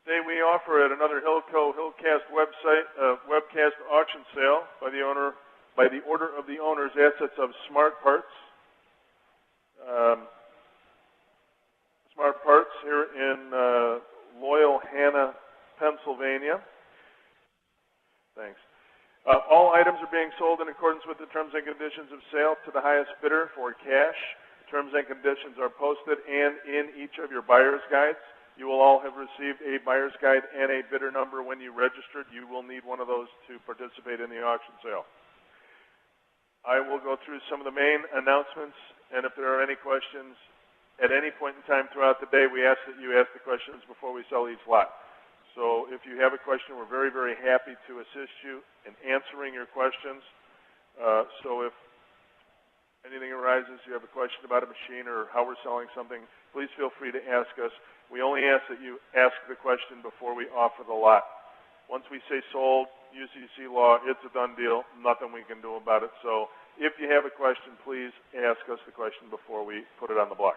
Today we offer at another Hillcast website webcast auction sale by the order of the owners assets of Smart Parts. Smart Parts here in Loyal, Hannah, Pennsylvania. Thanks. All items are being sold in accordance with the terms and conditions of sale to the highest bidder for cash. Terms and conditions are posted and in each of your buyer's guides. You will all have received a buyer's guide and a bidder number when you registered. You will need one of those to participate in the auction sale. I will go through some of the main announcements, and if there are any questions at any point in time throughout the day, we ask that you ask the questions before we sell each lot. So if you have a question, we're very, very happy to assist you in answering your questions. So if anything arises, you have a question about a machine or how we're selling something, please feel free to ask us. We only ask that you ask the question before we offer the lot. Once we say sold, UCC law, it's a done deal. Nothing we can do about it. So if you have a question, please ask us the question before we put it on the block.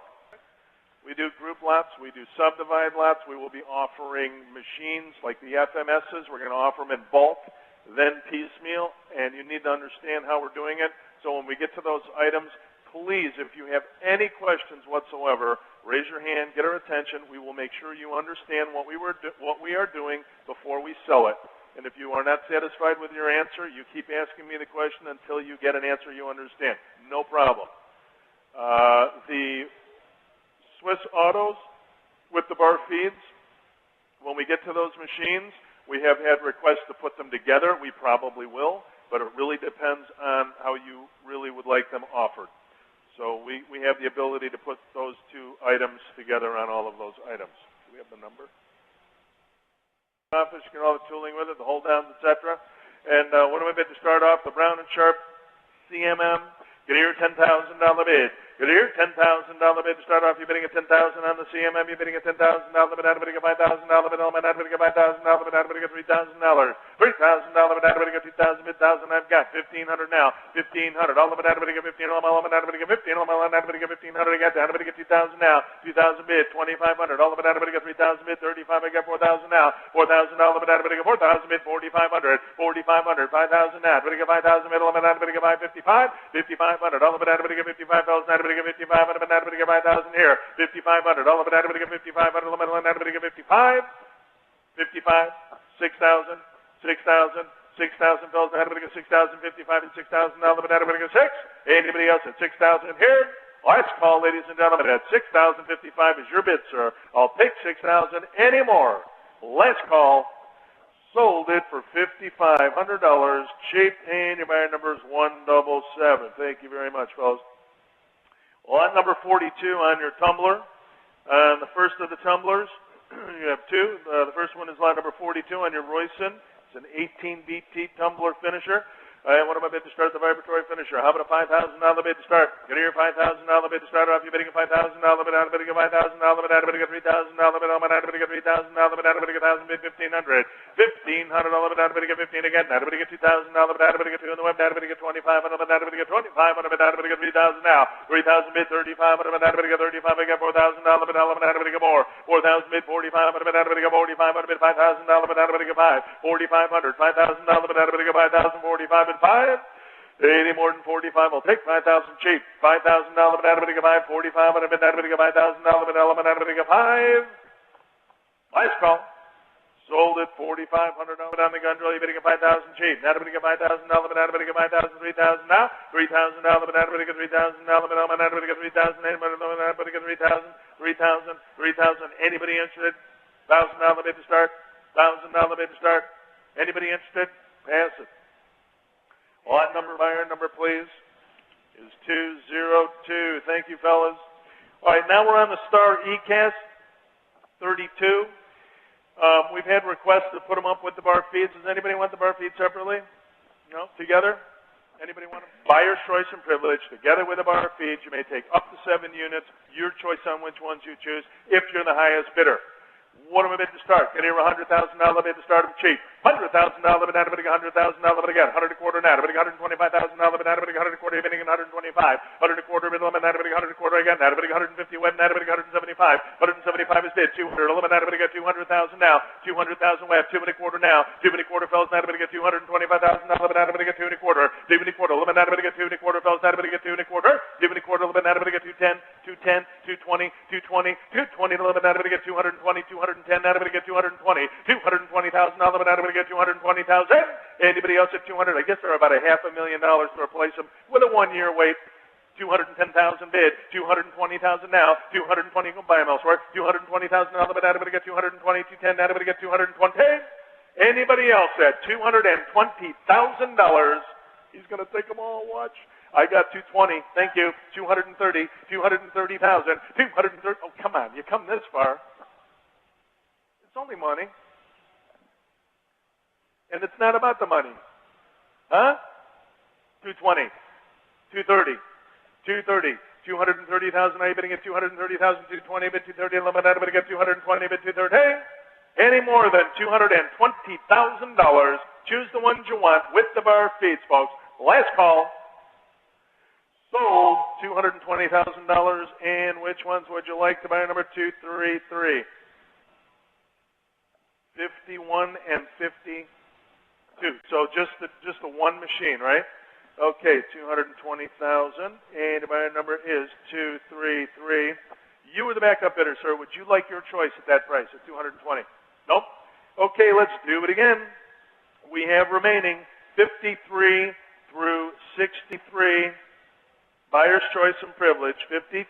We do group lots. We do subdivide lots. We will be offering machines like the FMSs. We're going to offer them in bulk, then piecemeal, and you need to understand how we're doing it. So when we get to those items, please, if you have any questions whatsoever, raise your hand, get our attention. We will make sure you understand what we are doing before we sell it. And if you are not satisfied with your answer, you keep asking me the question until you get an answer you understand. No problem. The Swiss Autos with the bar feeds, when we get to those machines, we have had requests to put them together. We probably will, but it really depends on how you really would like them offered. So we have the ability to put those two items together on all of those items. Do we have the number? Office, you can all the tooling with it, the hold downs, etc. And what do we bid to start off? The Brown & Sharp CMM. Get here, $10,000 bid. Get here, $10,000 bid to start off. You're bidding at $10,000 on the CMM. You're bidding at $10,000 bid. I'm bidding at $5,000 bid. I'm bidding at $5,000 bid. I'm bidding at $3,000. $3,000 bid. I'm bidding at $2,000 bid. I've got $1,500 now. $1,500. All the bid. I'm bidding at $1,500. All the bid. I'm bidding at $1,500. All the bid. I'm bidding at $1,500. I got that. I'm bidding at $2,000 now. $2,000 bid. $2,500. All the bid. I'm bidding at $3,000 bid. $3,500. I got $4,000 now. $4,000. All the bid. I'm bidding at $4,000 bid. $4,500. $4,500. $5,000 now. I'm bidding at $5,000 bid. All the bid. I'm bidding at $5,500. $5,500. All the bid. I'm bidding at $55,000. I'm bidding at $55,000. I'm bidding at $5,000 here. $5,500. All the bid. I'm bidding at $5,500. All the bid. I'm bidding at $55,000. $55,000. $6,000. $6,000. 6,000 fellas, I had to get 6,055 and 6,000. Now the banana bidding at 6. Anybody else at 6,000 here? Last call, ladies and gentlemen, at 6,055 is your bid, sir. I'll take 6,000 anymore. Last call. Sold it for $5,500. Cheap, and your buyer number is 177. Thank you very much, fellas. Lot number 42 on your tumbler. The first of the tumblers, you have two. The first one is lot number 42 on your Royson. It's an 18 BT tumbler finisher. What am I bid to start the vibratory finisher? How about a $5,000 bid to start? Get here, $5,000 bid to start off. You're bidding at $5,000 bid, I'm bidding at $5,000 bid, I'm bidding at $3,000 bid, I'm bidding at $3,000 bid, I'm bidding at $1,000 bid, $1,500. $1,500 bid, I'm bidding at $15 again. I'm bidding at $2,000 bid, I'm bidding at 2 on the web, I'm bidding at $2,500 bid, I'm bidding at $2,500 bid, I'm bidding at $3,000 now. $3,000 bid, $3,500 bid, I'm bidding at $35. I got $4,000 bid, I'm bidding at more. $4,000 bid, $4,500 bid, I'm bidding at $4,500 bid, $5,000 bid, I'm bidding at $5,000. $4,500, $5,000 bid, I'm bidding at $5,000. $45 and $5. Any more than 45, I'll take 5,000 cheap. $5,000 bid, I'm bidding at $5. 45 on a bid, I'm bidding at $5,000 bid, I'm bidding at $5. Last call. Sold at $4,500 on the gun drill. You're bidding at 5,000 cheap. Now I'm bidding at $5,000 bid, I'm bidding at 5,000. 3,000 now. $3,000 bid, I'm bidding at $3,000 bid, I'm bidding at 3,000. Anybody I'm bidding at 3,000. 3,000. 3,000. Anybody interested? $1,000 bid to start. $1,000 bid to start. Anybody interested? Pass it. Lot number, buyer number, please, is 202. Thank you, fellas. All right, now we're on the Star ECAS 32. We've had requests to put them up with the bar feeds. Does anybody want the bar feeds separately? No? Together? Anybody want them? Buyer's choice and privilege. Together with the bar feeds, you may take up to 7 units. Your choice on which ones you choose if you're the highest bidder. What am I bid to start? Get here, $100,000 bid to start them cheap. $100,000 bid, add a bid, $100,000 bid again, 100 a quarter now, bid, $125,000 bid, add a bid, 100 a quarter, bidding 125, 100 a quarter bid limit, add a bid, 100 a quarter again, add a bid, 150 web, add a bid, 175, 175 is bid, 200 limit, add a bid, 200,000 now, 200,000 web, 2 and a quarter now, 2 and a quarter fells, add a bid, $225,000 bid, add a bid, 2 and a quarter, 2 and a quarter limit, add a bid, 2 and a quarter fells, add a bid, 2 and a quarter, 2 and a quarter limit, add a bid, 210, 210, 220, 220, 220 limit, add a bid, 220, 210, add a bid, 220, $220,000 limit, add a bid, 220,000. Anybody else at 200? I guess they're about $500,000 to replace them with a 1-year wait. 210,000 bid, 220,000 now, 220, go buy them elsewhere, $220,000 bid, add a bid, 220, 210, add a bid, 220. Anybody else at $220,000? He's going to take them all, watch. I got 220, thank you, 230, 230,000, 230, oh, come on, you come this far. It's only money. And it's not about the money. Huh? 220, 230, 230, 230,000, are you bidding at 230,000, 220, bid 230, limit out of it, get 220, bid 230. Any more than $220,000, choose the ones you want with the bar feeds, folks. Last call. Sold $220,000, and which ones would you like to buy? Number 233. 51 and 52. So just the one machine, right? Okay, 220,000, and buyer number is 233. You were the backup bidder, sir. Would you like your choice at that price, at 220? Nope. Okay, let's do it again. We have remaining 53 through 63. Buyer's choice and privilege, 53,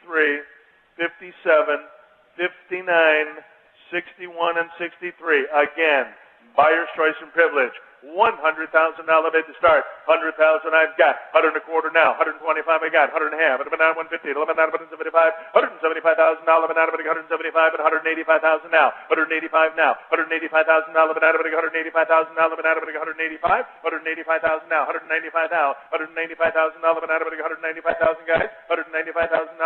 57, 59, 61, and 63. Again, buyer's choice and privilege. $100,000 bid to start. 100,000 I've got. 100 and a quarter now. 125 I got. 100 and a half. 150. 11 out of 175. $175,000 bid out of 175 and 185,000 now. 185 now. $185,000 bid out of 185,000 bid out of 185. 185,000 now. 195 now. $195,000 bid out of 195,000 guys. $195,000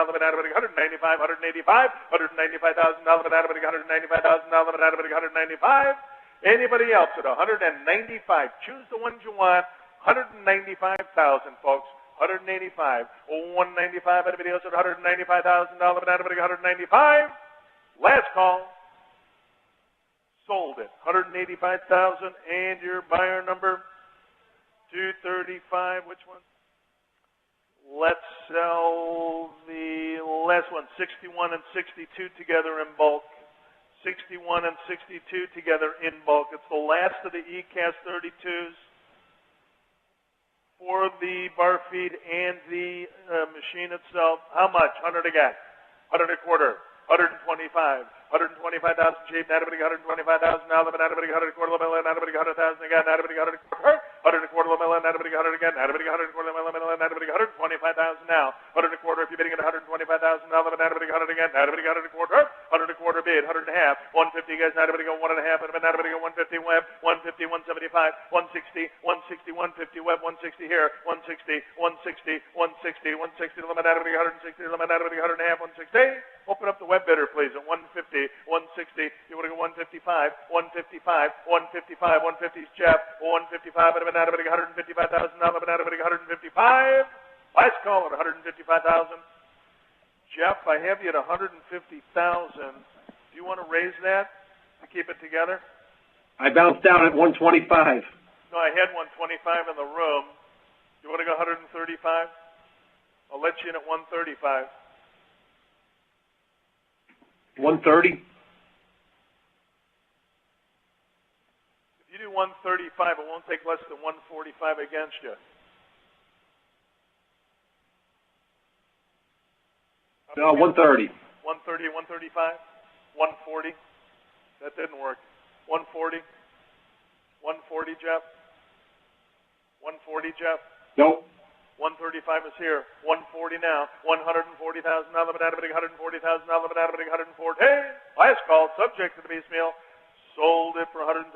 bid out of 195. 185. $195,000 bid out of 195,000 bid out of 195. Anybody else at 195? Choose the ones you want. 195,000, folks. 185. 195. Anybody else at $195,000? Anybody 195? Last call. Sold it. 185,000. And your buyer number 235. Which one? Let's sell the last one. 61 and 62 together in bulk. 61 and 62 together in bulk. It's the last of the ECAS 32s for the bar feed and the machine itself. How much? 100 again. 100 a quarter. 125. 125,000 cheap. Not everybody 125,000 now. Not everybody 100 a quarter million. Not everybody 100,000 again. Not everybody 100 a quarter. 100 a quarter million. Not everybody 100 again. Not everybody 100 a quarter million. Not everybody 125,000 now. 100 a quarter. If you're bidding at 125,000 now. Not everybody 100 again. Not everybody 100 a quarter. 100 a quarter bid. 100 and a half. 150 guys. Not everybody go 1 and a half. Not everybody go 150 web. 150. 175. 160. 160. 150 web. 160 here. 160. 160. 160. 160. Limit. Not everybody 160. Limit. Not everybody 100 and a half. 160. Open up the web bidder, please, at 150. 160, you want to go 155, 155, 155, 150's Jeff, 155, and a minute, $155,000, $155. Last call at 155,000. Jeff, I have you at 150,000. Do you want to raise that to keep it together? I bounced down at 125. No, I had 125 in the room. You want to go 135? I'll let you in at 135. 130? If you do 135, it won't take less than 145 against you. No, 130. 130, 135, 140. That didn't work. 140. 140, Jeff. 140, Jeff. Nope. 135 is here. 140 now. $140,000. $140,000. $140. Last call, subject to the piecemeal. Sold it for $135,000.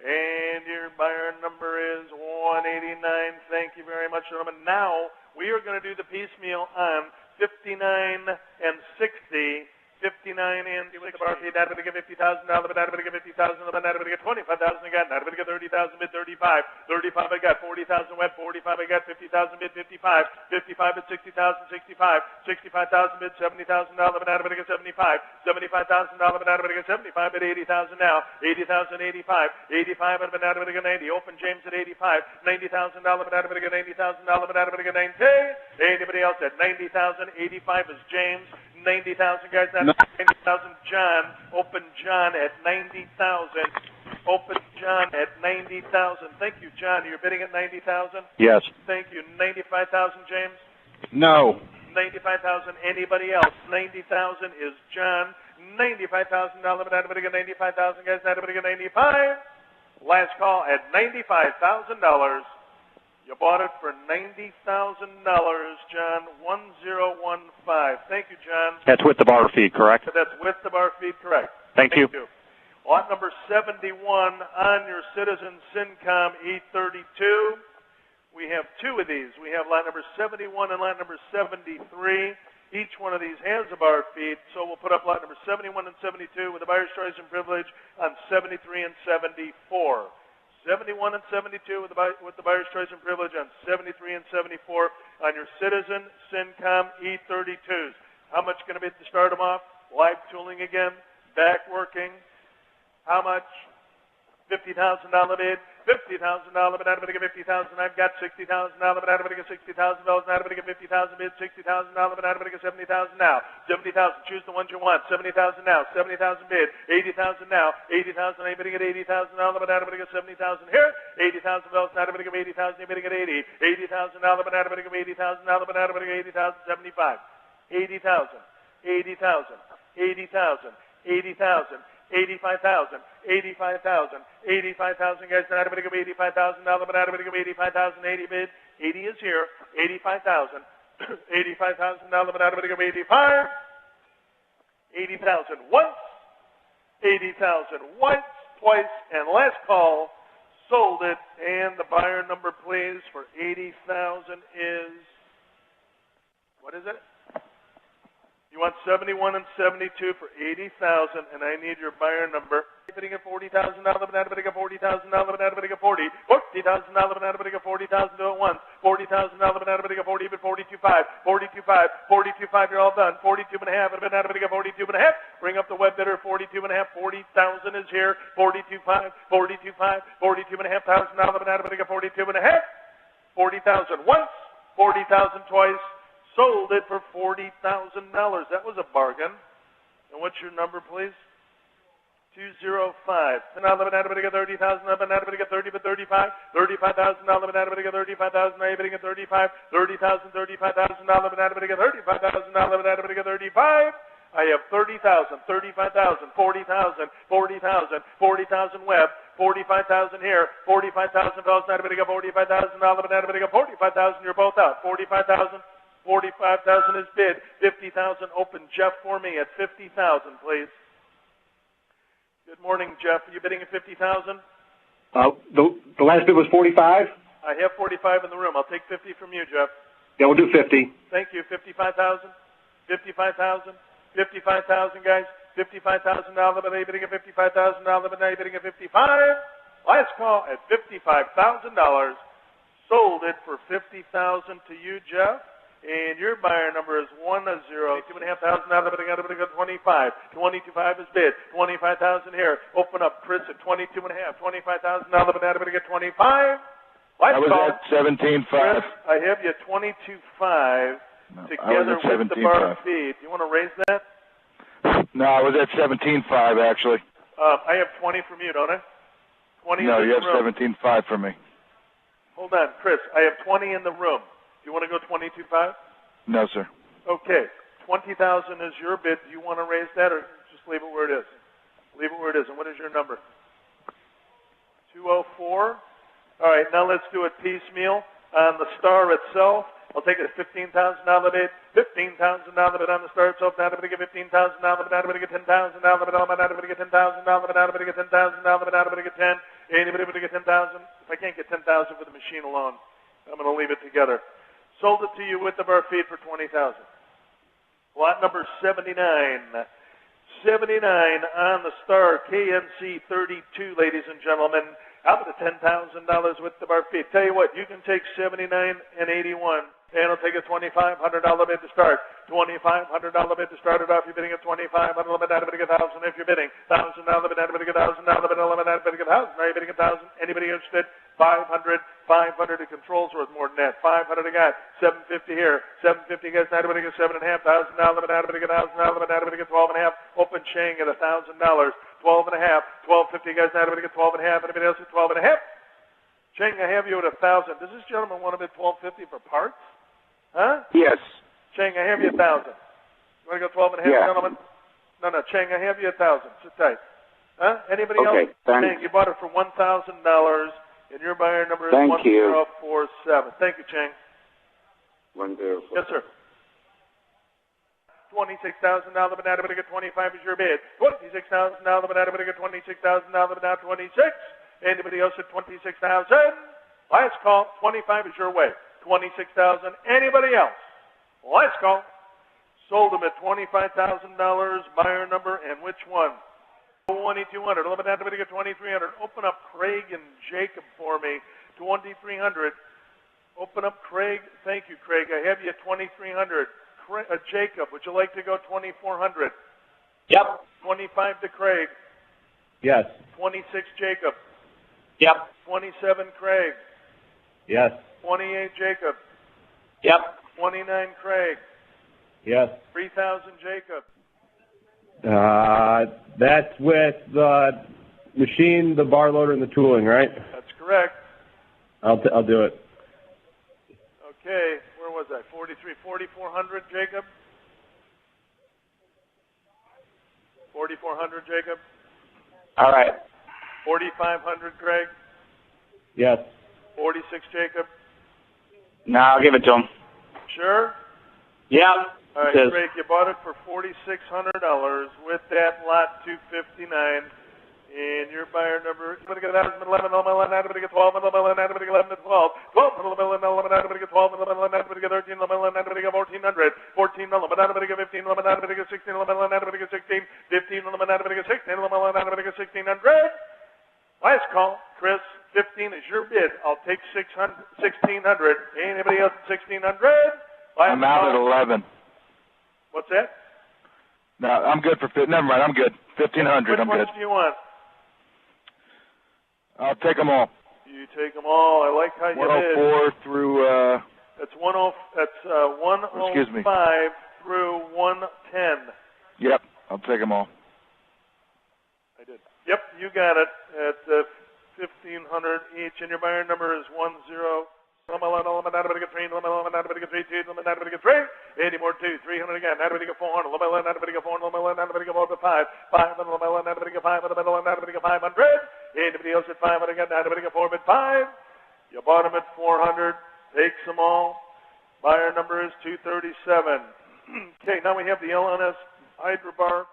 And your buyer number is 189. Thank you very much, gentlemen. Now we are going to do the piecemeal on 59 and 60. 59 in with the bar feed, not able to get $50,000, not able to get $50,000, not able to get $25,000 again, not able to get $30,000 bid, 35 I got, 40,000 wet, 45 I got, 50,000 bid, 55 at 60,000, 65 65,000 bid, $70,000, not able to get 75 $75,000, not able to get 75 at 80,000 now, 80,000, 85 85 not able to get 90, open James at 85 $90,000, not able to get $90,000, not able to get 90. Anybody else at 90,000? 85 is James. 90,000 guys, not 90,000. John, open John at 90,000. Open John at 90,000. Thank you, John. You're bidding at 90,000? Yes. Thank you. 95,000, James? No. 95,000. Anybody else? 90,000 is John. $95,000, not able to get 95,000 guys, not able to get 95. Last call at $95,000. You bought it for $90,000, John, 1015. Thank you, John. That's with the bar feed, correct? That's with the bar feed, correct. Thank you. Lot number 71 on your Citizen Syncom E32. We have two of these. We have lot number 71 and lot number 73. Each one of these has a bar feed, so we'll put up lot number 71 and 72 with the buyer's choice and privilege on 73 and 74. 71 and 72 with the buyer's choice and privilege on 73 and 74 on your Citizen Syncom E32s. How much going to be to start them off? Live tooling again, back working. How much? $50,000 bid. $50,000 bid, not able to get 50,000. I've got $60,000, but not able to get $60,000. Not able to get 50,000 bid. $60,000, but not able to get 70,000 now. 70,000. Choose the ones you want. 70,000 now. 70,000 bid. 80,000 now. 80,000. Able to get 80,000, but not able to get 70,000 here. 80,000 not able to get 80,000. Able to get 80. 80,000 but not able to get 80,000. But not able to get 80,000. 75. 80,000. 80,000. 80,000. 80,000. 85,000, 85,000, 85,000 guys, not able to give 85,000, but not able to give 85,000, 80 bid, 80 is here, 85,000, 85,000, but not able to give 85, 80,000 once, 80,000 once, twice, and last call, sold it, and the buyer number please for 80,000 is, what is it? You want 71 and 72 for 80,000, and I need your buyer number. Bidding at $40,000, but not bidding at $40,000, but not bidding at 40. $40,000, but not bidding at 40,000 do it once. $40,000, but not bidding at 40, but 42.5. 42.5. 42.5, you're all done. 42.5, but not bidding at 42.5. Bring up the web bidder, 42.5. 40,000 is here. 42.5. 42.5. 42.5 thousand, but not bidding at 42.5. 40,000 once. 40,000 twice. Sold it for $40,000. That was a bargain. And what's your number, please? 205. Now, not able to get 30,000. Not able to get 30, but 35. 35,000. Not able to get 35,000. Not able to get 35. 30,000. 35,000. Not able to get 35,000. Not able to get 35. I have 30,000, 35,000, 40,000, 40,000, 40,000 web, 45,000 here, 45,000 not able to get 45,000. Not able to get 45,000. You're both out. 45,000. 45,000 is bid. 50,000 open. Jeff for me at 50,000, please. Good morning, Jeff. Are you bidding at 50,000? The last bid was 45. I have 45 in the room. I'll take 50 from you, Jeff. Yeah, we'll do 50. Thank you. 55,000. 55,000. 55,000, guys. 55,000. Now the bidding at 55,000. Now the bidding at 55. Last call at $55,000. Sold it for 50,000 to you, Jeff. And your buyer number is 10. 2,500 now, but I got to go 25. 22.5 is bid. 25,000 here. Open up, Chris at 22.5. 25,000 now, but I got to get 25. I was at 17.5. Chris, I have you 22.5 together with the bar feed. You want to raise that? No, I was at 17.5 actually. I have 20 from you, don't I? 20. No, in you the have room. 17.5 from me. Hold on, Chris. I have 20 in the room. Do you want to go 22.5? No, sir. Okay. 20,000 is your bid. Do you want to raise that or just leave it where it is? Leave it where it is. And what is your number? 204. All right. Now let's do it piecemeal. On the star itself, I'll take it at $15,000 bid. $15,000 bid on the star itself. Now I'm going to get $15,000. Now I'm going to get $10,000. Now I'm going to get $10,000. Now I'm going to get $10,000. Now I'm going to get 10. Anybody able to get 10,000? If I can't get 10,000 for the machine alone, I'm going to leave it together. Sold it to you with the bar feed for $20,000. Lot number 79. 79 on the star KNC 32, ladies and gentlemen. Out of the $10,000 with the bar fee. Tell you what, you can take 79 and 81, and it'll take a $2,500 bid to start. $2,500 bid to start it off. You're bidding at $2,500 bid, out of bidding 1,000 if you're bidding. $1,000 bid, out of bidding 1,000, out of bidding 1,000, out of bidding 1,000. Are you bidding 1,000? Anybody interested? 500, 500. The control's worth more than that. 500 again. 750 here. 750 guys. Out of bidding at $7,500. $1,000 bid, out of bidding 1,000, out of bidding, out of bidding at 12.5. Open Chang at $1,000. 12.5. 1250 guys. Out of bidding at 12.5. Anybody else at 12.5? Chang, I have you at 1,000. Does this gentleman want to bid 1250 for parts? Huh? Yes. Chang, I have you 1,000. You want to go 12.5, Yeah. gentlemen? No, Chang, I have you 1,000. Sit tight. Huh? Anybody Okay, else? thanks. Chang, you bought it for $1,000, and your buyer number is Thank you. 1047. Thank you, Chang. 104. Yes, sir. $26,000 banana bidding at 25 is your bid. $26,000 banana bidding at 26,000 banana 26. Anybody else at 26,000? Last call. 25 is your way. 26,000. Anybody else? Last call. Sold them at $25,000. Buyer number and which one? 2,200. Banana bidding at 2,300. Open up Craig and Jacob for me. 2,300. Open up Craig. Thank you, Craig. I have you at 2,300. Jacob, would you like to go 2,400? Yep. 25 to Craig. Yes. 26 Jacob. Yep. 27 Craig. Yes. 28 Jacob. Yep. 29 Craig. Yes. 3,000 Jacob. That's with the machine, the bar loader, and the tooling, right? That's correct. I'll do it. Okay, where was I? 4,400 Jacob. 4,400 Jacob. All right. 4,500 Craig. Yes. 46 Jacob. No, I'll give it to him. Sure? Yep. All right, Craig, you bought it for $4,600 with that lot 259. And your buyer number, I'm going to get 11, 11, 12, 11, 11, 12, 11, 11, 12, 12, 11, 11, 12, 13, 11, 1400, 14, 14, 15, 16, 16, 15, 16, 1600. Last call, Chris, 15 is your bid. I'll take 1,600. Anybody else at 1,600? I'm out at 11. What's that? No, I'm good for fit. Never mind, I'm good. 1,500, I'm good. Which ones do you want? I'll take them all. You take them all. I like how you did. 104 through, That's 105 through 110. Yep, I'll take them all. I did. Yep, you got it at 1,500 each, and your buyer number is 10. Any more 2, 300 again. 400. 500. Anybody else at 500 again? 4 bid 5. You bought them at 400. Takes them all. Buyer number is 237. Okay, now we have the LNS Hydra Bar.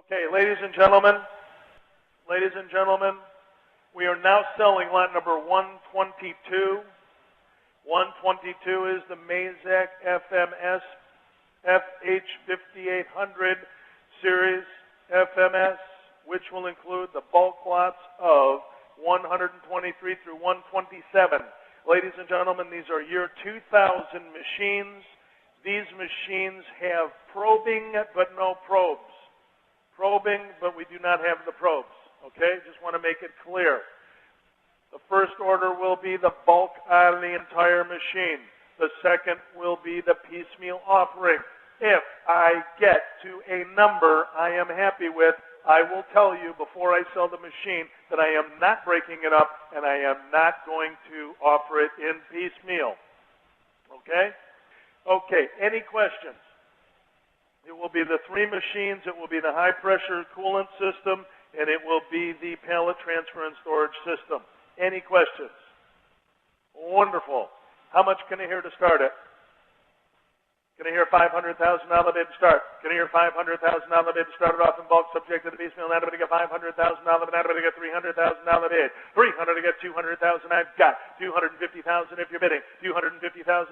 Okay, ladies and gentlemen, we are now selling lot number 122. 122 is the Mazak FMS FH5800 Series FMS, which will include the bulk lots of 123 through 127. Ladies and gentlemen, these are year 2000 machines. These machines have probing but no probes. Probing, but we do not have the probes. Okay? Just want to make it clear. The first order will be the bulk on the entire machine. The second will be the piecemeal offering. If I get to a number I am happy with, I will tell you before I sell the machine that I am not breaking it up and I am not going to offer it in piecemeal. Okay? Okay, any questions? It will be the 3 machines, it will be the high-pressure coolant system, and it will be the pallet transfer and storage system. Any questions? Wonderful. How much can I hear to start it? Can I hear $500,000 bid start? Can I hear $500,000 bid started off in bulk, subject to the piecemeal? Now everybody get $500,000 bid. Now everybody get $300,000 bid. 300 to get 200,000. I've got 250,000 if you're bidding. 250,000.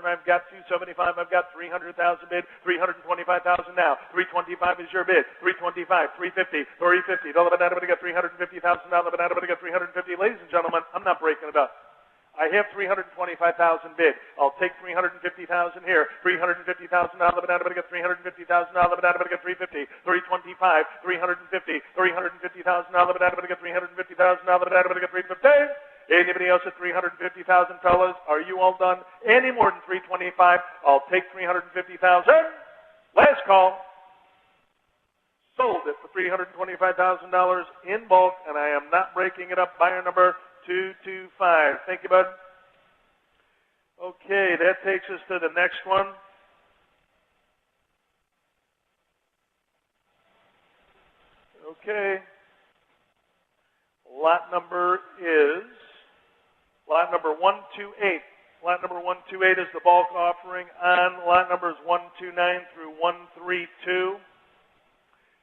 I've got 275. I've got 300,000 bid. 325,000 now. 325 is your bid. 325. 350. 350. Now everybody get $350,000. Now everybody get 350. Ladies and gentlemen, I'm not breaking it up. I have 325,000 bid. I'll take 350,000 here. 350,000 now. Everybody get 350,000 now. Everybody get 350. 325. 350. 350,000 now. Everybody get 350,000 now. Everybody get 350. Anybody else at 350,000, fellas? Are you all done? Any more than 325? I'll take 350,000. Last call. Sold it for $325,000 in bulk, and I am not breaking it up. Buyer number 225. Thank you, bud. Okay, that takes us to the next one. Okay. Lot number 128. Lot number 128 is the bulk offering on lot numbers 129 through 132.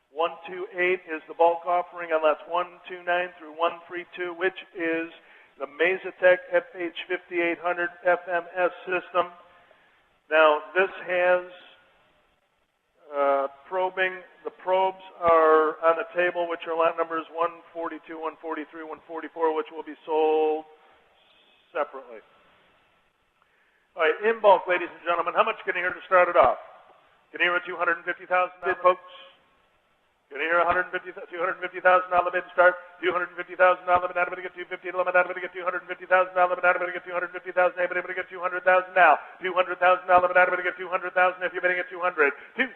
128 is the bulk offering on lots 129 through 132, which is the Mazatec FH5800 FMS system. Now, this has probing. The probes are on the table, which are lot numbers 142, 143, 144, which will be sold separately. All right, in bulk, ladies and gentlemen, how much can you hear to start it off? Can you hear a $250,000 bid, folks? Can you hear $250,000 bid start? $250,000 bid. Everybody get 250. Everybody get $250,000. Everybody get 250,000. Everybody get 200,000 now. $200,000 bid. Everybody get 200,000. If you're bidding at 200. $200,000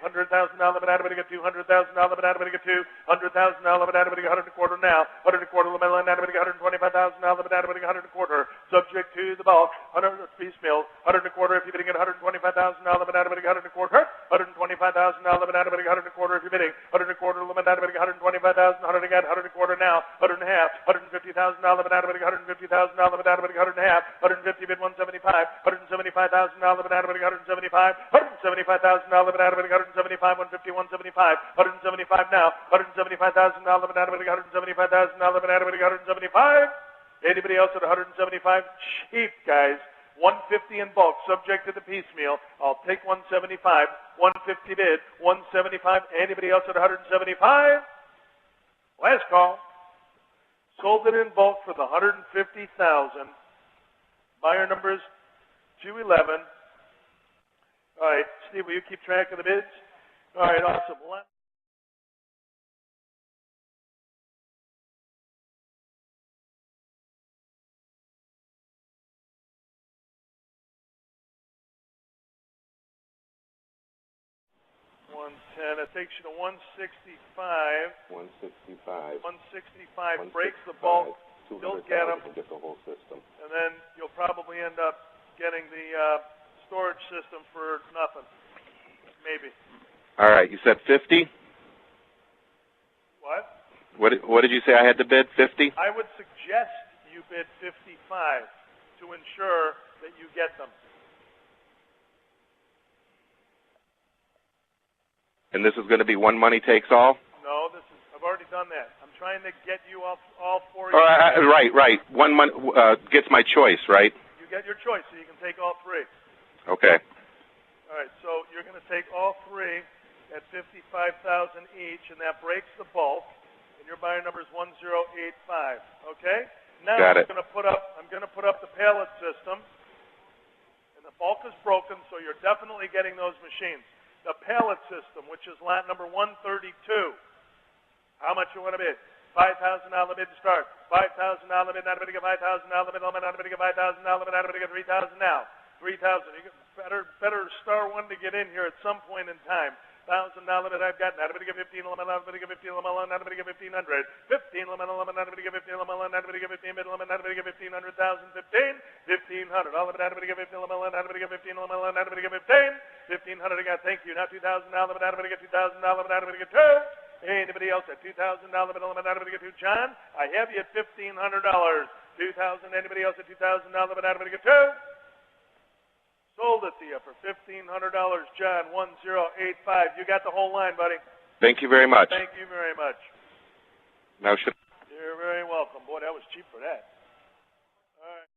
bid. Everybody get 200,000. Everybody get 200,000. Everybody get 100 and a quarter now. 100 and a quarter. Everybody get 125,000. Everybody get 100 and a quarter. Subject to the bulk. 100 piecemeal. 100 and a quarter. If you're bidding at 125,000. Everybody get 100 and a quarter. 125,000. Everybody get 100 and a quarter. If you're bidding 100 and a quarter. Everybody get 125,000. 100 again. 100 and a quarter now. 100 and a half. 150,000. Everybody get 150,000. Everybody get 100 and a half. 150 bid 175. 175,000. Everybody get 175. 175,000. Everybody get 175. 150. 175. 175 now. 175,000. Everybody get 175,000. Everybody get 175. Anybody else at 175? Cheap, guys. 150 in bulk, subject to the piecemeal. I'll take 175. 150 bid. 175. Anybody else at 175? Last call. Sold it in bulk for the 150,000. Buyer numbers 211. All right, Steve, will you keep track of the bids? All right, awesome. It takes you to 165. 165. 165 breaks the bulk. Still get them. Get the whole system. And then you'll probably end up getting the storage system for nothing. Maybe. All right. You said 50? What? What did you say I had to bid? 50? I would suggest you bid 55 to ensure that you get them. And this is going to be one money takes all? No, I've already done that. I'm trying to get you all four. Right. One money gets my choice, right? You get your choice, so you can take all three. Okay. All right, so you're going to take all three at $55,000 each, and that breaks the bulk. And your buyer number is 1085. Okay. Now Got it. I'm going to put up the pallet system, and the bulk is broken, so you're definitely getting those machines. The pallet system, which is lot number 132. How much you want to bid? $5,000 bid to start. $5,000 bid. Not everybody get $5,000 bid. Not everybody get $5,000 bid. Not everybody get $3,000 now. $3,000. You get better star one to get in here at some point in time. $1,000 bid I've got. Not everybody get 15. Not everybody get 15. Not everybody get 1,500. 15. Not everybody get 15. Not everybody get 15 bid. Not everybody get 1,500. 1,500. All of it. Not everybody get 15. Not everybody get 15. Not everybody get 15. 1,500 again. Thank you. Now $2,000. Not everybody get $2,000. Not everybody get $2. Anybody else at $2,000? Not everybody get $2. John, I have you at $1,500. $2,000. Anybody else at $2,000? Not everybody get $2. Sold it to you. you for $1,500, John, 1085. You got the whole line, buddy. Thank you very much. Thank you very much. Now should You're very welcome. Boy, that was cheap for that. All right.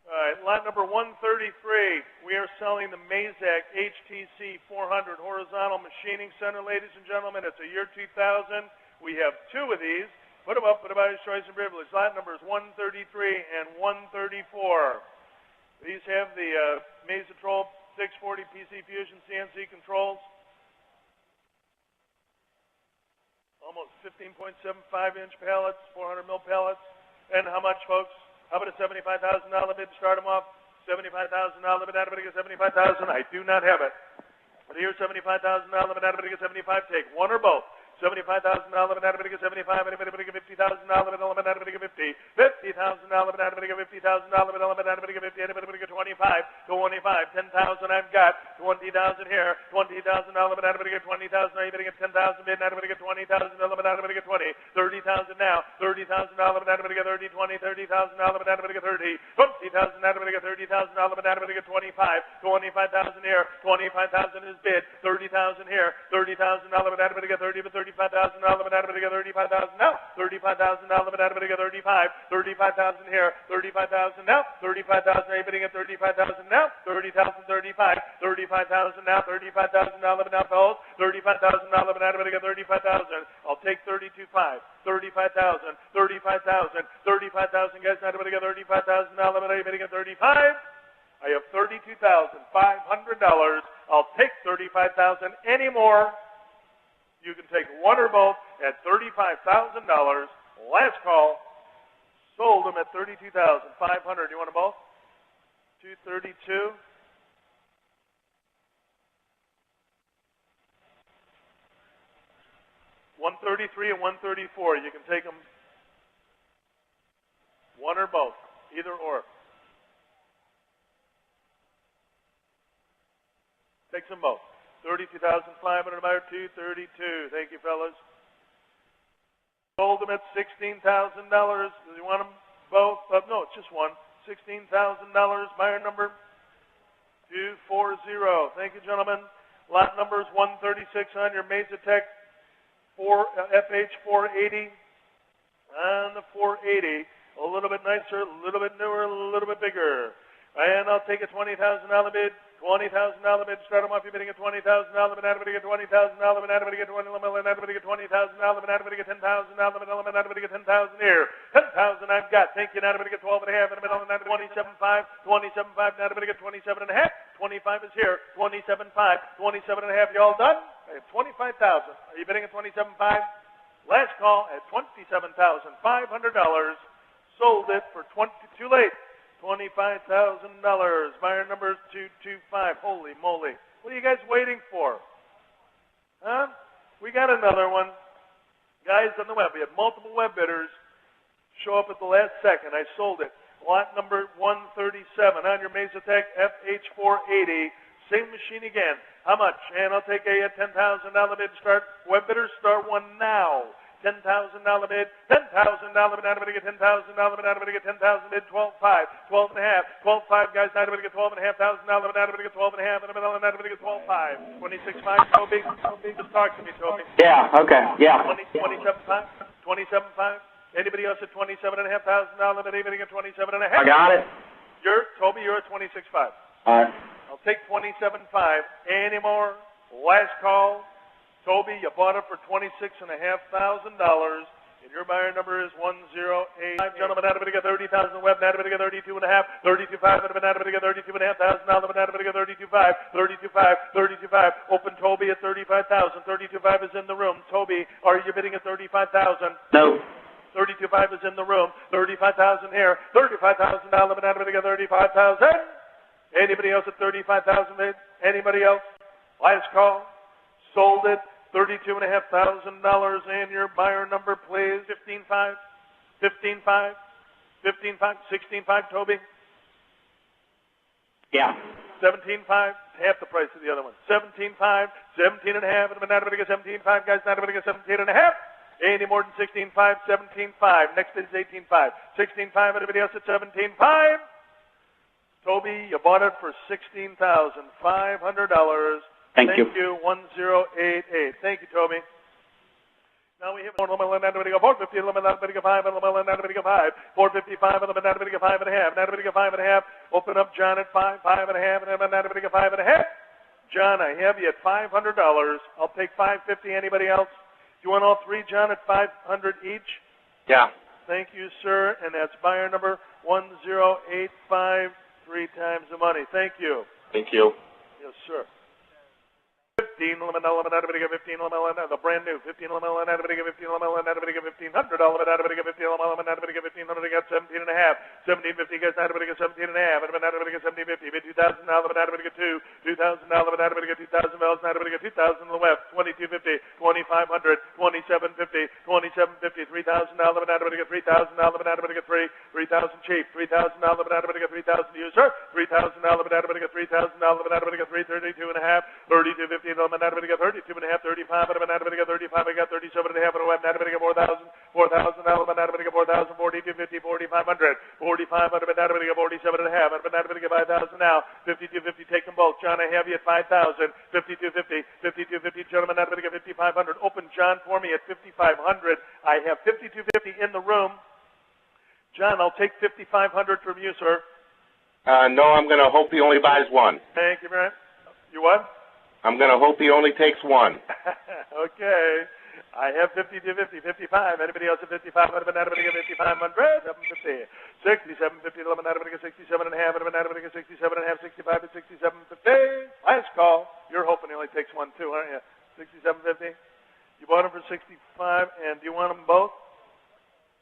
All right, lot number 133. We are selling the Mazak HTC 400 horizontal machining center, ladies and gentlemen. It's a year 2000. We have two of these. Put them up for the buyer's choice and privilege. Lot numbers 133 and 134. These have the Mazatrol 640 PC Fusion CNC controls. Almost 15.75-inch pallets, 400 mil pallets. And how much, folks? How about a $75,000 bid to start them off? $75,000 bid, out of it, get $75,000. I do not have it. But here's $75,000 bid, out of it, get $75,000. Take one or both. $75,000 bid, out of it, get $75,000. Anybody get $50,000 bid, out of it, get $50,000 bid, out of it, get $50,000 bid, out of it, get $50,000. Anybody get 25, 25, 10,000 I've got, 20,000 here, $20,000 bid, out of it, get 20,000. Anybody get 10,000 bid, out of it, get 20,000 bid, out of it, get 20, 30,000 now, $30,000 bid, out of it, get 30, 20, $30,000 bid, out of it, get 30, 20,000 out of it, get $30,000 bid, out of it, get 25, 25,000 here, 25,000 is bid, 30,000 here, $30,000 bid, out of it, get 30, but $35,000 bid, out of it, get 35,000 now, $35,000 bid, out of it, get 35, 35,000 here, 35,000 now, 35,000, are you bidding at 35,000 now, 30,000, 35, 35,000 now, $35,000 bid, now, fellows, $35,000 bid, out of it, get 35,000, I'll take 32.5, 35,000, 35,000, 35,000, guys, out of it, get 35,000 bid, are you bidding at 35? I have $32,500. I'll take $35,000 any more. You can take one or both at $35,000. Last call. Sold them at $32,500. You want them both? 232. $133 and $134. You can take them one or both, either or. Takes them both. $32,500 buyer, 232. Thank you, fellas. Sold them at $16,000. Do you want them both? No, it's just one. $16,000. Buyer number 240. Thank you, gentlemen. Lot number is 136 on your Mazatec FH480. On the 480, a little bit nicer, a little bit newer, a little bit bigger. And I'll take a $20,000 bid. $20,000 bid. Start them off. You're bidding at $20,000 bid. Out of it, get $20,000 bid. Out of it, get $20,000 bid. Out of it, get $20,000 bid. Out of it, get $10,000 bid. Out of it, get $10,000 here. $10,000 I've got. Thank you. Out of it, get 12 and a half. In the middle, out of it, 27.5. 27.5. Out of it, get 27 and a half. 25 is here. 27.5. 27 and a half. You all done? I have 25,000. Are you bidding at 27.5? Last call at $27,500. Sold it for 20. Too late. $25,000. Buyer number is 225. Holy moly. What are you guys waiting for? Huh? We got another one. Guys on the web. We had multiple web bidders show up at the last second. I sold it. Lot number 137 on your Mazatec FH480. Same machine again. How much? And I'll take a $10,000 bid to start. Web bidders, start one now. $10,000 bid, $10,000 bid, out of it, get $10,000 bid, out of it, get $10,000 bid, 12.5, 12 and a half, 12.5, guys, out of it, get $12,500 bid, out of it, get 12 and a half, in the middle, and out of it, get 12.5, 26.5, Toby, just talk to me, Toby. Yeah, okay, yeah. 27.5, 27.5, anybody else at $27,500 bid, anybody at 27 and a half? I got it. Toby, you're at 26.5. All right. I'll take 27.5, any more? Last call. Toby, you bought it for $26,500, and your buyer number is 108. Gentlemen, out of it, get 30,000. Web, out of it, get 32 and a half. 32.5, out of it, get 32 and a half thousand. Out of it, get 32.5. 32.5. 32.5. Open Toby at 35,000. 32.5 is in the room. Toby, are you bidding at 35,000? No. 32.5 is in the room. 35,000 here. 35,000 out of it, get 35,000. Anybody else at 35,000 bid? Anybody else? Last call. Sold it. $32,500, and your buyer number, please. 15.5, 15.5, 15.5, 16.5, Toby. Yeah. 17.5, half the price of the other one. 17.5, 17.5, and not everybody gets 17.5, guys, not everybody gets 17.5. Any more than 16.5, 17.5. Next is 18.5. 16.5, anybody else at 17.5? Toby, you bought it for $16,500. Thank you. 1088. Thank you, Toby. Now we have 450, 5, 455, 5 and a half, 5 and a half. Open up John at 5, 5 and a half, and 5 and a half. John, I have you at $500. I'll take $550. Anybody else? Do you want all three, John, at $500 each? Yeah. Thank you, sir. And that's buyer number 1085, 3 times the money. Thank you. Thank you. Yes, sir. 15 lemon, the brand new 15 lemon, 15 lemon, 1500 $15 lemon, 1500 got 17 and a half, 1750 gets 17 and a half, and 1750, bid $2,000 get 2,000 get 2,000 bells, 2,000 on the left, 2250, 2,500, 2750, 2750, $3,000 get 3,000 get 3,000 cheap, $3,000 get 3,000 user, $3,000 get 3,000 get 332 and a half, 3250. Everybody got 32 and a half, 35, and everybody got 35, I got 37 and a half, and a web, everybody got 4,000, everybody got 4,000, 4250, 4,500, 4,500, and everybody got 47 and a half, and everybody got 5,000 now, 5250, take them both. John, I have you at 5,000, 5250, 5250, gentlemen, everybody got 5,500. Open John for me at 5,500. I have 5250 in the room. John, I'll take 5,500 from you, sir. No, I'm going to hope he only buys one. Thank you very much. You what? I'm going to hope he only takes one. Okay. I have 5250, 55. Anybody else at 55? Anybody get 5,500? 750. 6750. Anybody get 67 and a half. Anybody get 67 and a half. 65 to 6750. Last call. You're hoping he only takes one too, aren't you? 6750. You bought them for 65, and do you want them both?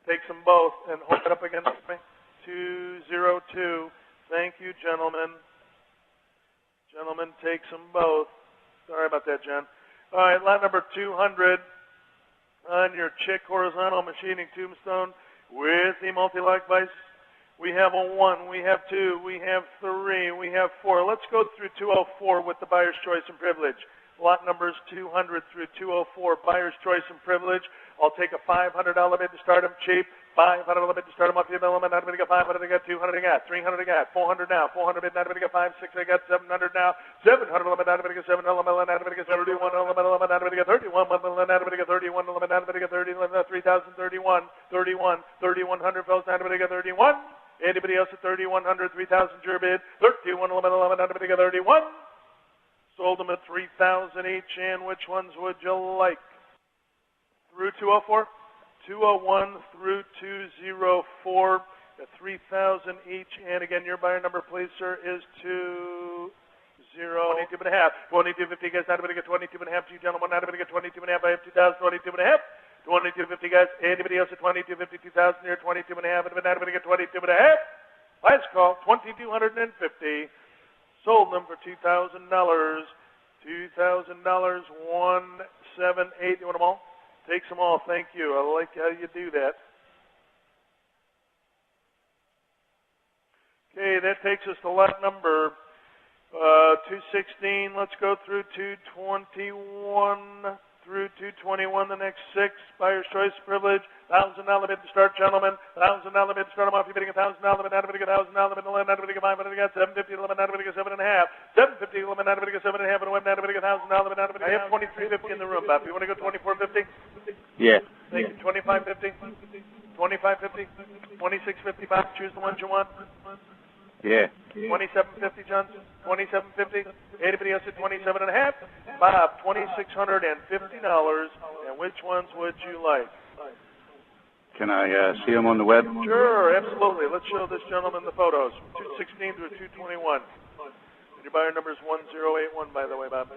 Take them both and hold it up against me. 202. Thank you, gentlemen. Gentlemen, take them both. Sorry about that, John. All right, lot number 200 on your Chick horizontal machining tombstone with the multi-lock vise. We have a 1, we have 2, we have 3, we have 4. Let's go through 204 with the buyer's choice and privilege. Lot numbers 200 through 204, buyer's choice and privilege. I'll take a $500 bid to start them cheap. $500 bid to start them up to $1,000. Not everybody got 500. I got 200. I got 300. I got 400 now. 400 bid. Not everybody got 5, 6. I got 700 now. 700 limit. Not everybody got 700. Not everybody got 31. Not everybody got 31. Not everybody got 31. Not everybody got 30. 3,031. 31. 3,100 fellas. Not everybody got 31. Anybody else at 3,100? 3,000 your bid. 31 limit. Not everybody got 31. Sold them at 3,000 each. And which ones would you like? Through 204? 201 through 204 at 3,000 each. And again, your buyer number, please, sir, is 22 and a half. 2250, guys. Not everybody get 22 and a half. You gentlemen, not everybody get 22 and a half. I have 2,000, 22 and a half. 2250, guys. Anybody else at 2250, 2,000 here, 22 and a half. And not everybody get 22 and a half. Last call, 2,250. Sold them for $2,000. $2,000, 178. You want them all? Takes them all. Thank you. I like how you do that. Okay, that takes us to lot number 216. Let's go through 221 through 221. The next 6. Buyer's choice privilege. $1,000 bid to start, gentlemen. $1,000 bid to start them off. You're bidding $1,000 bid. Not everybody get $1,000 bid. Not everybody get 500. Got 750 limit. Not everybody get 7 and a half. 750 limit. Not everybody get 7 and a half. And a web. Not everybody get $1,000 bid. Not everybody. I have 2350 in the room, Bob. You want to go 2450? Yeah. Thank you. 2550. 2550. 2650. Bob, choose the ones you want. Yeah. 2750, John. 2750. Anybody else at 27 and a half? Bob, $2,650. And which ones would you like? Can I see them on the web? Sure, absolutely. Let's show this gentleman the photos. 216 through 221. And your buyer number is 1081, by the way, Bob.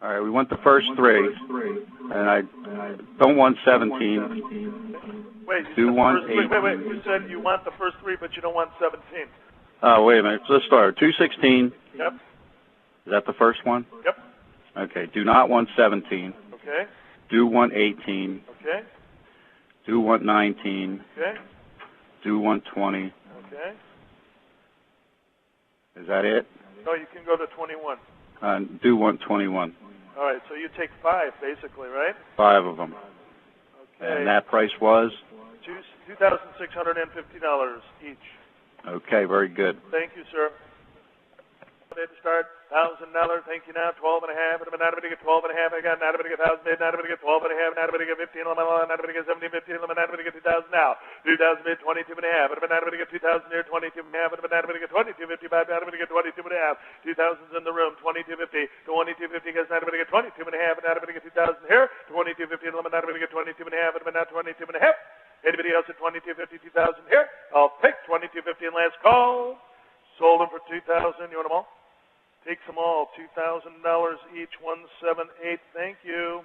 All right, we want the first 3, and I don't want 17. Wait, Do want 8. Wait. You said you want the first 3, but you don't want 17. Oh, wait a minute. Let's start. 216. Yep. Is that the first one? Yep. Okay. Do not want 17. Okay. Do want 18. Okay. Do want 19. Okay. Do want 20. Okay. Is that it? No, you can go to 21. Do 121. All right, so you take 5, basically, right? 5 of them. Okay. And that price was? $2,650 each. Okay, very good. Thank you, sir. To start, $1,000. Thank you now. 12 and a half. Not able to get 12 and a half. I got not able to get 1,000 bid. Not able to get 12 and a half. Not able to get 15. Not able to get 17, 15. Not able to get 2,000 now. 2,000 bid. 22 and a half. Not able to get 2,000 here. 22 and a half. Not able to get 22.55. Not able to get 22 and a half. 2,000's in the room. 22.50. 22.50 gets not able to get 22 and a half. Not able to get 2,000 here. 22.50. Not able to get 22 and a half. Not 22 and a half. Anybody else at 22.50? 2,000 here. I'll take 22.50 and last call. Sold them for 2,000. You want them all? Takes them all, $2,000 each, 178. Thank you.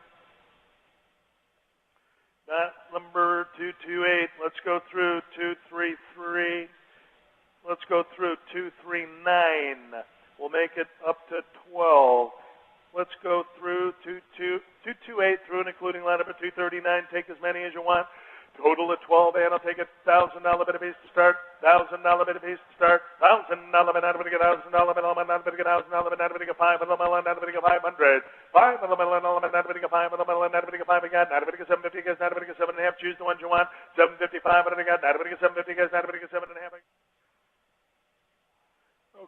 That number 228. Let's go through 233. Let's go through 239. We'll make it up to 12. Let's go through 228 through and including line number 239. Take as many as you want. Total at 12, and I'll take a $1,000 bit of piece to start. $1,000 bit of piece to start. $1,000 bit, not able to get $1,000 bit, not able to get $1,000 bit, not able to get $500, not able to get $500. $500, not able to get $500, not able to get $5 again, not able to get $750, guys, not able to get $7.5. Choose the ones you want. $755, not able to get $750, guys, not able to get $7.5.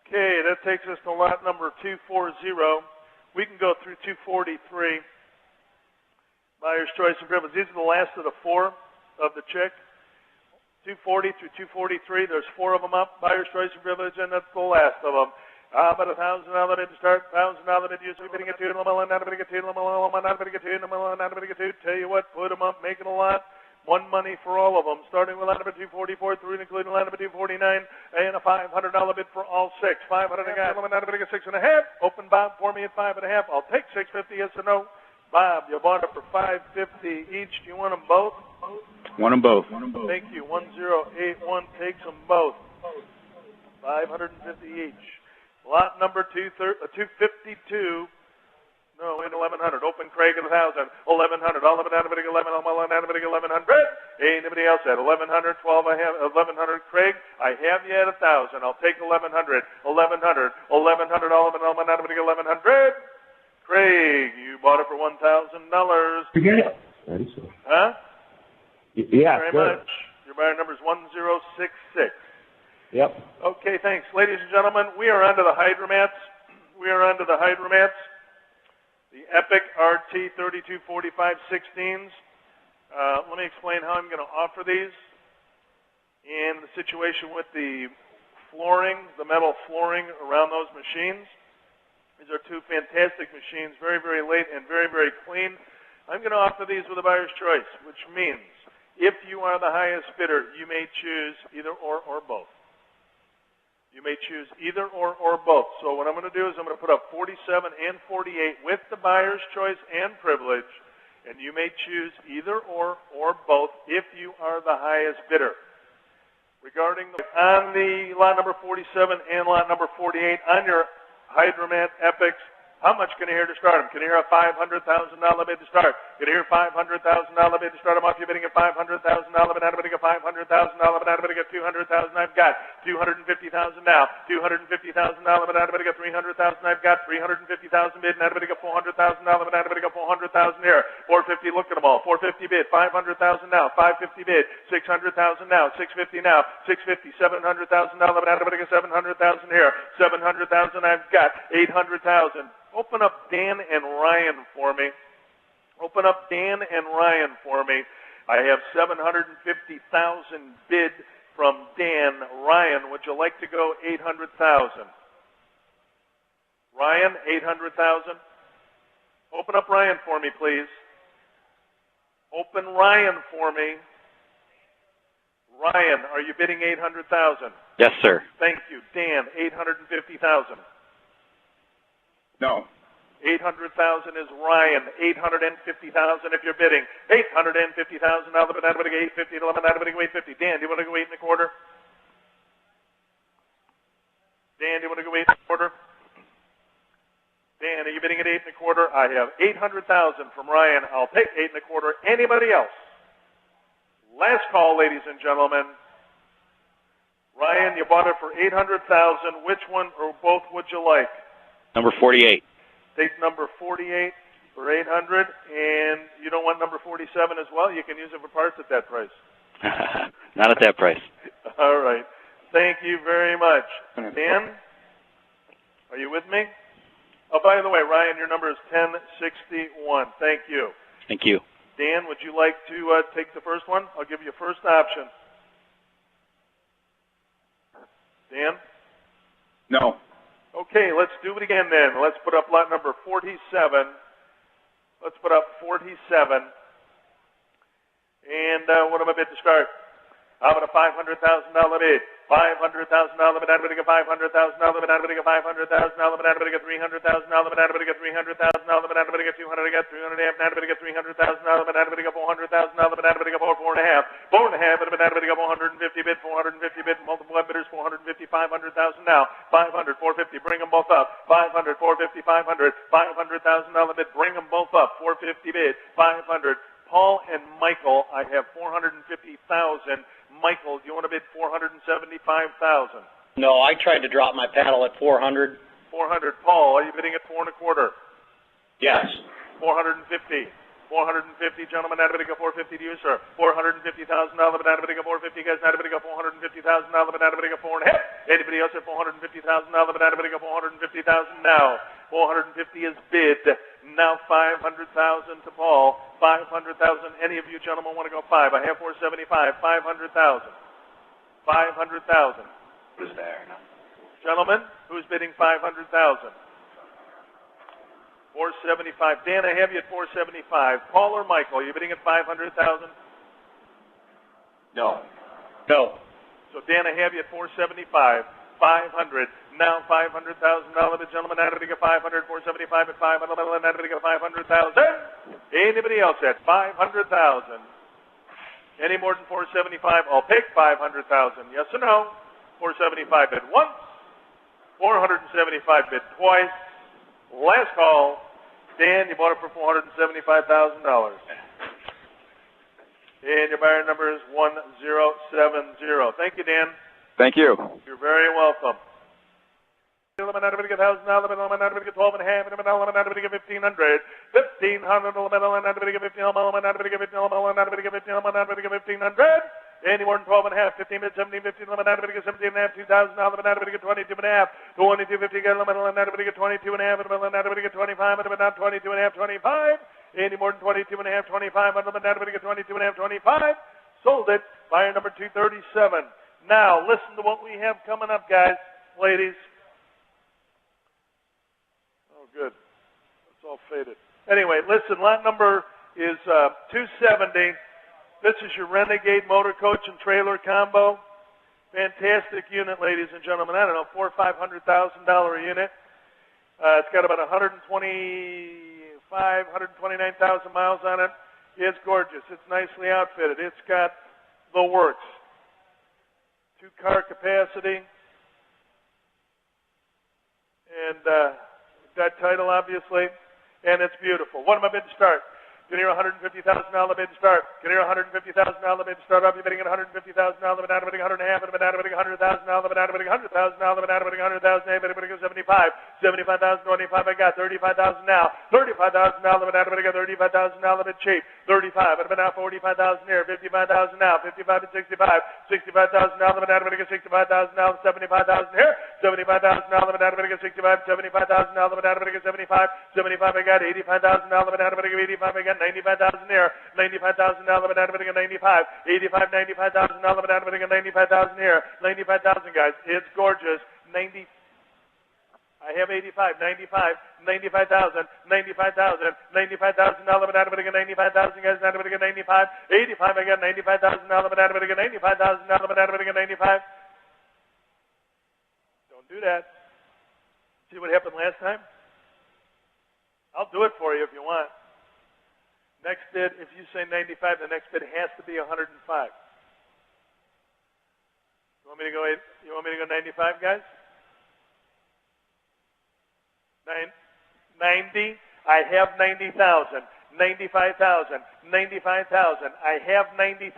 Okay, that takes us to lot number 240. We can go through 243. Buyer's choice and privilege. These are the last of the 4. Of the check, 240 through 243. There's 4 of them up. Buyer's choice and privilege, and that's the last of them. But $1,000 bid to start. $1,000 bid usually bidding at 2. Not able to get 2. Not able to get 2. Not able to get 2. Tell you what, put them up, make it a lot. One money for all of them. Starting with line number 244 through and including line number 249, and a $500 bid for all 6. $500 again. Not able to get 6.5. Open Bob for me at 5.5. I'll take 650. Yes or no? Bob, you bought it for $550 each. Do you want them both? Want them both. Thank you. 1081 takes them both. $550 each. Lot number 252. No, wait, 1,100. Open Craig at 1,000. 1,100. All of it, anybody 11. All of it, anybody 1,100. Anybody else at 1,100? 12. I have 1,100. Craig, I have you at 1,000. I'll take 1,100. 1,100. 1,100. All of it, anybody 1,100. Craig, you bought it for $1,000. Forget it. That is so. Huh? Yeah. Very much. Your buyer number is 1066. Yep. Okay, thanks. Ladies and gentlemen, we are onto the hydromats. We are onto the hydromats. The Epic RT 3245 16s. Let me explain how I'm going to offer these. And the situation with the flooring, the metal flooring around those machines. These are 2 fantastic machines, very, very light and very, very clean. I'm going to offer these with a buyer's choice, which means if you are the highest bidder, you may choose either or both. You may choose either or both. So what I'm going to do is I'm going to put up 47 and 48 with the buyer's choice and privilege, and you may choose either or both if you are the highest bidder. Regarding on the lot number 47 and lot number 48 on your Hydromat Epics, how much can you hear to start them? Can you hear a $500,000 bid to start? Can you hear a $500,000 bid to start them off? You're bidding a $500,000 bid, not bidding a $500,000 bid, not bidding a $200,000. I've got $250,000 now. $250,000 bid, not bidding a $300,000. I've got $350,000 bid, not bidding a $400,000 bid, not bidding a $400,000 here. $450. Look at them all. $450 bid. $500,000 now. $550 bid. $600,000 now. $650 now. $650. $700,000 bid, not bidding a $700,000 here. $700,000. I've got $800,000. Open up Dan and Ryan for me. Open up Dan and Ryan for me. I have $750,000 bid from Dan. Ryan, would you like to go $800,000? Ryan, $800,000. Open up Ryan for me, please. Open Ryan for me. Ryan, are you bidding $800,000? Yes, sir. Thank you. Dan, $850,000. No. $800,000 is Ryan. $850,000 if you're bidding. $850,000. Now the banana bidding $850. Now the banana bidding $850. Dan, do you want to go 8 1/4? Dan, do you want to go 8 1/4? Dan, are you bidding at 8 1/4? I have $800,000 from Ryan. I'll take 8 1/4. Anybody else? Last call, ladies and gentlemen. Ryan, you bought it for $800,000. Which one or both would you like? Number 48. Take number 48 for $800, and you don't want number 47 as well? You can use it for parts at that price. Not at that price. All right. Thank you very much. Dan, are you with me? Oh, by the way, Ryan, your number is 1061. Thank you. Thank you. Dan, would you like to take the first one? I'll give you first option. Dan? No. Okay, let's do it again then. Let's put up lot number 47. Let's put up 47. And what am I bid to start? How about a $500,000 bid? $500,000 bid, I'm bidding a $500,000 bid, I'm bidding a $500,000 bid, I'm bidding a $300,000 bid, I'm bidding a $300,000 bid, I'm bidding a $200,000, I got $300,000, I'm bidding a $300,000 bid, I'm bidding a $400,000 bid, I'm bidding a $4.5, bid, I'm bidding a $450 bid, 450 bid, multiple bidders, 450, $500,000 now, 500, 450, bring them both up, 500, 450, 500, $500,000 bid, bring them both up, 450 bid, 500. Paul and Michael, I have $450,000. Michael, do you want to bid $475,000? No, I tried to drop my paddle at 400. 400. Paul, are you bidding at 4.25? Yes. 450. 450, gentlemen, not bidding a 450 to you, sir. $450,000, but not bidding a 450, guys, not bidding a $450,000, but not bidding a 4.5. Anybody else at $450,000, but not bidding a $450,000 now. 450 is bid. Now 500,000 to Paul. 500,000. Any of you gentlemen want to go 5? I have 475. 500,000. 500,000. Who's there? Gentlemen, who's bidding 500,000? 475. Dan, I have you at 475. Paul or Michael, are you bidding at 500,000? No. No. So Dan, I have you at 475. 500. Now $500,000 bid, gentlemen, not bidding at 500. 475 at 500. Not bidding at 500,000. Anybody else at 500,000? Any more than 475? I'll pick 500,000. Yes or no? 475 bid once. 475 bid twice. Last call. Dan, you bought it for $475,000. And your buyer number is 1070. Thank you, Dan. Thank you. You're very welcome. $1,000, $1,250, $1,250, $1,500, $1,500. Any more than 12 and a half, 15 minutes, 17, 15, 11, 17 and a half, $2,000, 22 and a half, 2250, get a little, 22 and a half, 25, 22 and a half, 25. Any more than 22 and a half, 25, 22 and a half, 25. Sold it. Buyer number 237. Now, listen to what we have coming up, guys, ladies. Oh, good. It's all faded. Anyway, listen, lot number is 270. This is your Renegade motor coach and trailer combo. Fantastic unit, ladies and gentlemen. I don't know, $400,000 or $500,000 unit. It's got about 129,000 miles on it. It's gorgeous. It's nicely outfitted. It's got the works. 2-car capacity. And got title, obviously. And it's beautiful. What am I bid to start? Can you hear $150,000 bid to start? Can you hear $150,000 bid to start off? You're bidding at $150,000, but not bidding 100 and a half, but not bidding $100,000, but not bidding $100,000, but not bidding $100,000, but bidding 75. 75,025 I got. 35,000 now. $35,000, but not bidding a $35,000 bid cheap. 35, but now 45,000 here. 55,000 now. 55 and 65. $65,000, but not bidding a $65,000 now. 75,000 here. $75,000, but not bidding a $65. $75,000, but not bidding a $75. 75 I got. $85,000, but not bidding a $85 I got. 95,000 there, $95,000 but not bidding a 95, 85, $95,000 but not bidding a 95,000 here, 95,000 guys, it's gorgeous, 90, I have 85, 95, 95,000, 95,000, $95,000 but not bidding a 95,000 guys, not bidding a 95, 85 I got $95,000 but not bidding a 95,000 but not bidding a 95. Don't do that. See what happened last time? I'll do it for you if you want. Next bid, if you say 95, the next bid has to be 105. You want me to go 95, guys? 90. I have 90,000. $95,000. I have $90,000.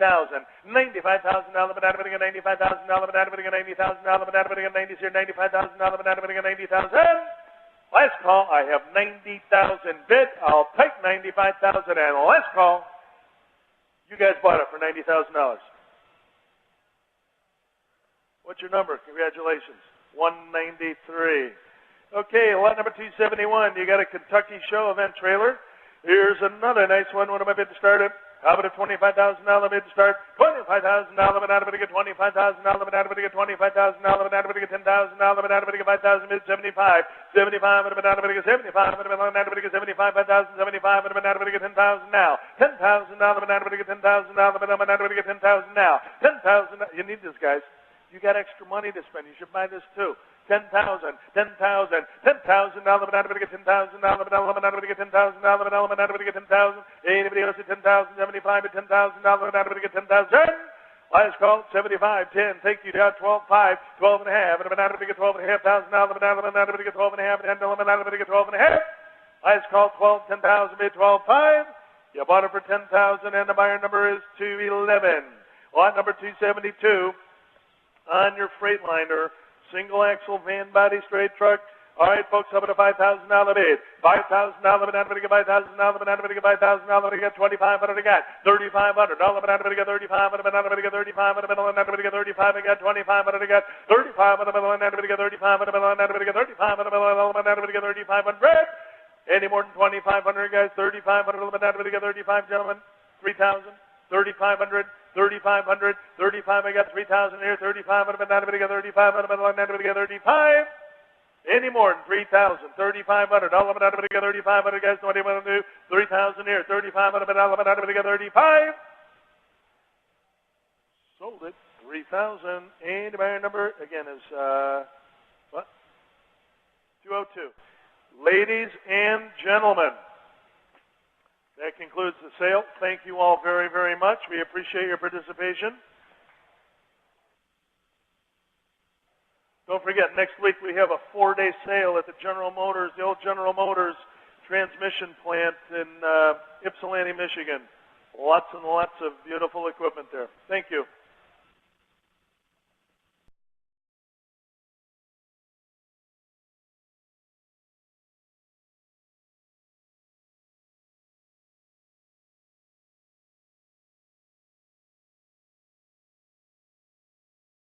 $95,000 banana bidding at $95,000 banana bidding at $90,000 banana bidding at $95,000 banana bidding at $90,000. Last call, I have $90,000 bid. I'll take $95,000 and last call. You guys bought it for $90,000. What's your number? Congratulations. 193. Okay, lot number 271. You got a Kentucky Show event trailer. Here's another nice one. What am I bid to start it? How about a $25,000 bid to start? $25,000 banana bid to get $25,000 banana bid to get $25,000 banana bid to get $10,000 banana bid to get $5,000 bid 75. 75 and a banana bid to get 75 and a banana bid to get 75 $5,000 75 and a banana bid to get 10,000 now. $10,000 banana bid to get $10,000 banana bid to get 10,000 now. 10,000. You need this, guys. You got extra money to spend. You should buy this too. 10,000, 10,000, $10,000 banana bid to get $10,000 banana bid to get $10,000 banana bid to get 10,000. Anybody else at 10,000, 75 at $10,000 banana bid to get 10,000. Last call, 75, 10. Thank you, Dad. 12, 5, 12 and a half. And a banana bid to get $12,500 banana bid to get 12 and a half. $10 banana bid to get 12 and a half. Last call, 12, 10,000 bid 12, 5. You bought it for 10,000 and the buyer number is 211. Lot number 272 on your Freightliner. Single axle van body straight truck. All right, folks, up at a $5,000 bid. $5,000 banana bid to get $5,000 banana bid to get $5,000 to get $2,500 to get $3,500 banana bid to get $3,500 banana bid to get $3,500 banana bid to get $3,500 to get $2,500 to get $3,500 banana bid to get $3,500 banana bid to get $3,500 banana bid to get $3,500. Any more than $2,500, guys? $3,500 banana bid to get $35, gentlemen. $3,000, $3,500. 3,500, 35, I got 3,000 here, 3,500, banana bid to get 3,500, banana bid to get 35. Any more than 3,000, 3,500, all banana bid to get 3,500, guys, know what you want to do? 3,000 here, 3,500, banana bid to get 35. Sold it, 3,000, and the buyer number, again, is, what? 202. Ladies and gentlemen, that concludes the sale. Thank you all very, very much. We appreciate your participation. Don't forget, next week we have a 4-day sale at the General Motors, the old General Motors transmission plant in Ypsilanti, Michigan. Lots and lots of beautiful equipment there. Thank you.